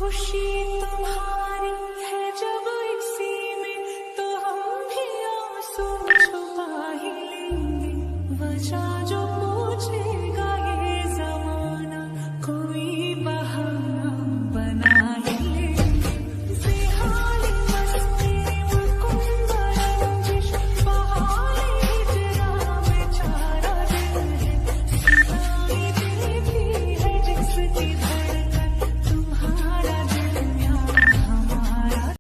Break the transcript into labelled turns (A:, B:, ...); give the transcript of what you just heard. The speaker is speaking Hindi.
A: खुशी तुम्हारी है जब इसी में, तो हम भी आंसू छुपा ही लेंगे। वजह जो